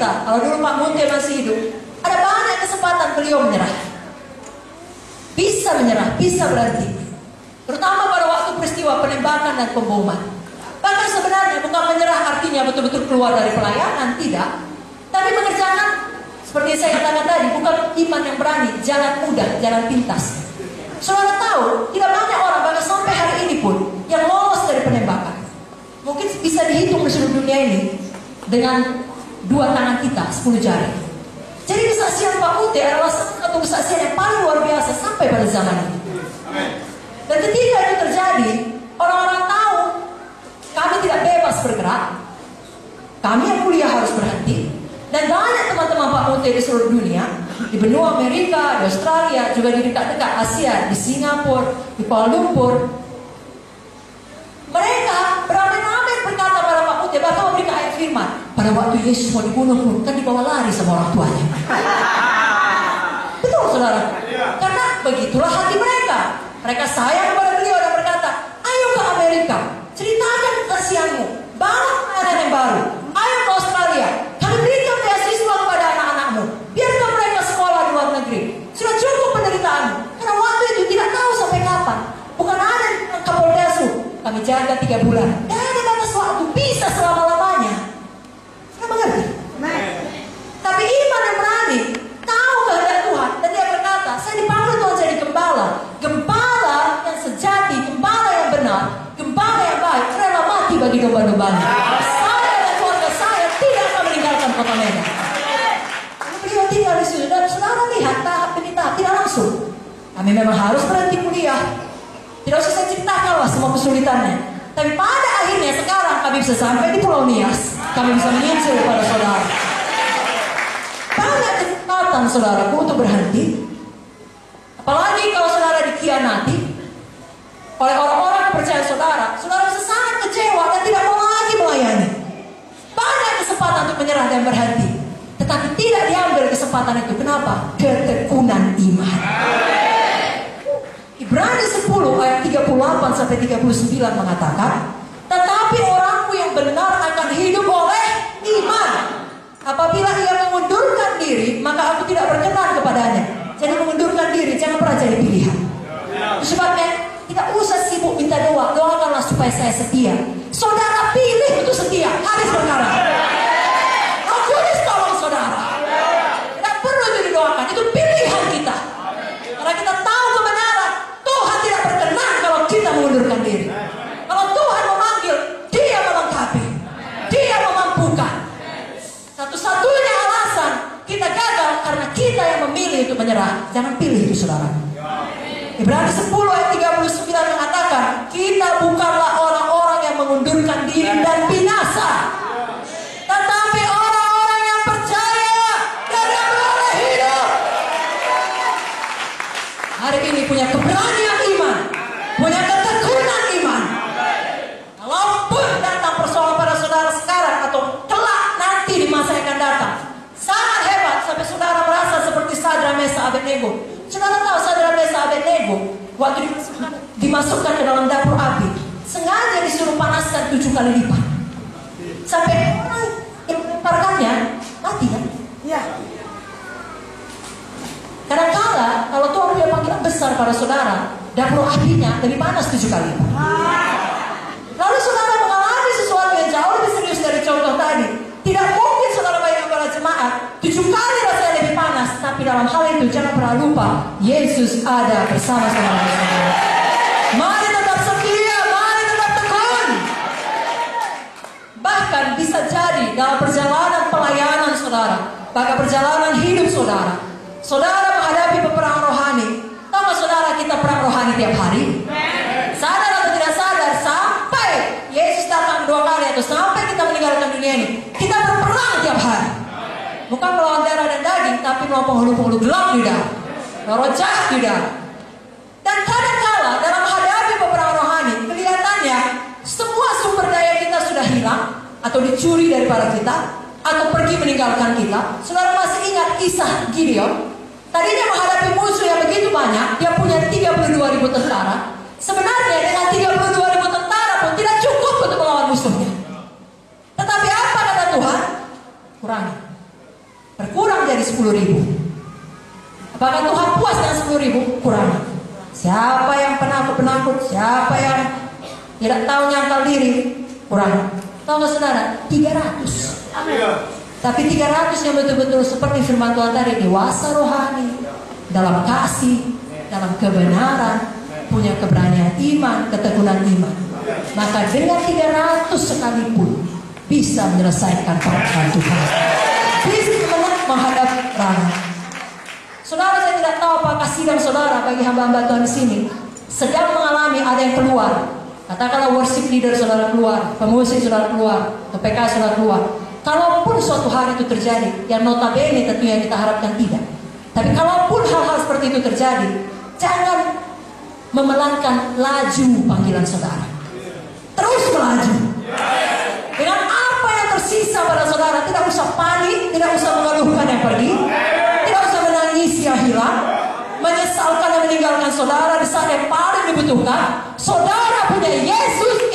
kita, kalau dulu Pak Munte masih hidup, ada banyak kesempatan beliau menyerah. Bisa menyerah, bisa berhenti. Terutama pada waktu peristiwa penembakan dan pemboman. Bahkan sebenarnya bukan menyerah artinya betul-betul keluar dari pelayanan, tidak. Tapi mengerjakan, seperti saya katakan tadi, bukan iman yang berani, jalan mudah, jalan pintas. Saudara tahu, tidak banyak orang, bahkan sampai hari ini pun, yang lolos dari penembakan. Mungkin bisa dihitung di seluruh dunia ini dengan 2 tangan kita, 10 jari. Jadi kesaksian Pak Munte adalah satu kesaksian yang paling luar biasa sampai pada zaman ini. Dan ketika itu terjadi, orang-orang tahu kami tidak bebas bergerak, kami yang kuliah harus berhenti. Dan banyak teman-teman Pak Munte di seluruh dunia, di benua Amerika, di Australia, juga di dekat-dekat Asia, di Singapura, di Kuala Lumpur, mereka beramai-ramai berkata pada Pak Munte, bahkan memberikan ayat firman. Pada waktu Yesus mau dibunuh pun, kan dibawa lari sama orang tuanya. Betul saudara? Karena begitulah hati mereka. Mereka sayang kepada beliau dan berkata, ayo ke Amerika, ceritakan kasihanmu, bangun pelayanan yang baru. Ayo ke Australia, kami berikan beasiswa kepada anak-anakmu, biarkan mereka sekolah di luar negeri. Sudah cukup penderitaanmu, karena waktu itu tidak tahu sampai kapan. Bukan ada Kapoldesu, kami jaga 3 bulan. Dan ada batas waktu, bisa selama-lamanya. Kamu mengerti? Tapi iman yang berani, tahu kehendak Tuhan, dan dia berkata, saya dipanggil Tuhan jadi gembala. Gembala yang sejati, gembala yang benar, gembala yang baik, rela mati bagi domba-dombanya. Saya dan keluarga saya tidak akan meninggalkan kota Medan. Beliau tinggal di situ, dan saudara lihat tahap demi tahap, tidak langsung. Kami memang harus berhenti kuliah. Tidak usah saya ceritakanlah semua kesulitannya. Tapi pada akhirnya sekarang kami bisa sampai di Pulau Nias. Kami bisa menyusul kepada saudara. Banyak kesempatan saudaraku untuk berhenti. Apalagi kalau saudara dikhianati oleh orang-orang yang percaya saudara. Saudara bisa sangat kecewa dan tidak mau lagi melayani. Banyak kesempatan untuk menyerah dan berhenti. Tetapi tidak diambil kesempatan itu. Kenapa? Ketekunan iman. Ibrani 10 ayat 38 sampai 39 mengatakan, tetapi orangmu yang benar akan hidup oleh iman. Apabila ia mengundurkan diri, maka aku tidak berkenan kepadanya. Jadi mengundurkan diri jangan pernah jadi pilihan. Itu sebabnya tidak usah sibuk minta doa. Doakanlah supaya saya setia. Saudara pilih untuk setia. Hadis berkata, Roh Kudus tolong saudara. Tidak perlu itu didoakan. Itu pilihan kita. Karena kita tahu kebenaran. Tuhan tidak berkenan kalau kita mengundurkan diri. Kalau Tuhan memanggil, Dia melengkapi, Dia memampukan. Satu-satunya alasan kita gagal karena kita yang memilih untuk menyerah. Jangan pilih itu saudara. Ibrani 10 ayat 39 mengatakan, kita bukanlah orang-orang yang mengundurkan diri dan binasa, tetapi orang-orang yang percaya dan yang beroleh hidup. Hari ini punya keberanian iman, punya ketekunan iman. Walaupun datang persoalan pada saudara sekarang atau kelak nanti di masa yang akan datang, sangat hebat sampai saudara merasa seperti Sadrak Mesakh Abednego. Saudara tahu Sadrak Mesakh Abednego waktu dimasukkan ke dalam dapur api, sengaja disuruh panaskan 7 kali lipat. Sampai orang yang melemparkannya mati kan? Ya. Kadang-kala kalau Tuhan punya panggilan besar pada saudara, dapur apinya lebih panas 7 kali lipat. Lalu saudara mengalami sesuatu yang jauh lebih serius dari contoh tadi. Tidak mungkin saudara bayangkan para jemaat 7 kali rasanya lebih panas. Tapi dalam hal itu jangan pernah lupa, Yesus ada bersama saudara. Mari tetap setia, mari tetap tekun. Bahkan bisa jadi dalam perjalanan pelayanan saudara, bahkan perjalanan hidup saudara, saudara menghadapi peperangan rohani. Tahu gak saudara, kita perang rohani tiap hari? Sadar atau tidak sadar, sampai Yesus datang 2 kali atau sampai kita meninggalkan dunia ini, kita berperang tiap hari. Bukan melawan darah dan daging, tapi melawan penghulu-penghulu gelap di dalam, roh jahat di dalam. Dan kadang-kala dalam menghadapi peperangan rohani, kelihatannya semua sumber daya kita sudah hilang, atau dicuri daripada kita, atau pergi meninggalkan kita. Saudara masih ingat kisah Gideon? Tadinya menghadapi musuh yang begitu banyak, dia punya 32.000 tentara. Sebenarnya dengan 32.000 tentara pun tidak cukup untuk melawan musuhnya. Tetapi apa kata Tuhan? Kurangi. Bahkan Tuhan puas dengan 10.000, kurangi. Siapa yang penakut-penakut, siapa yang tidak tahu nyangkal diri, kurangi. Tahu nggak saudara? 300. Tapi 300 yang betul-betul seperti firman Tuhan tadi, dewasa rohani, dalam kasih, dalam kebenaran, punya keberanian iman, ketekunan iman. Maka dengan 300 sekalipun bisa menyelesaikan pekerjaan Tuhan. Bisa menghadap ranah. Saudara, saya tidak tahu apakah sidang saudara bagi hamba-hamba Tuhan di sini sedang mengalami ada yang keluar. Katakanlah worship leader saudara keluar, pemusik saudara keluar, PPK saudara keluar. Kalaupun suatu hari itu terjadi, yang notabene tentunya kita harapkan tidak. Tapi kalaupun hal-hal seperti itu terjadi, jangan memelankan laju panggilan saudara. Terus melaju. Dengan apa yang tersisa pada saudara, tidak usah panik, tidak usah mengeluhkan yang pergi, tidak usah menangis yang hilang, menyesalkan yang meninggalkan saudara di saat yang paling dibutuhkan. Saudara punya Yesus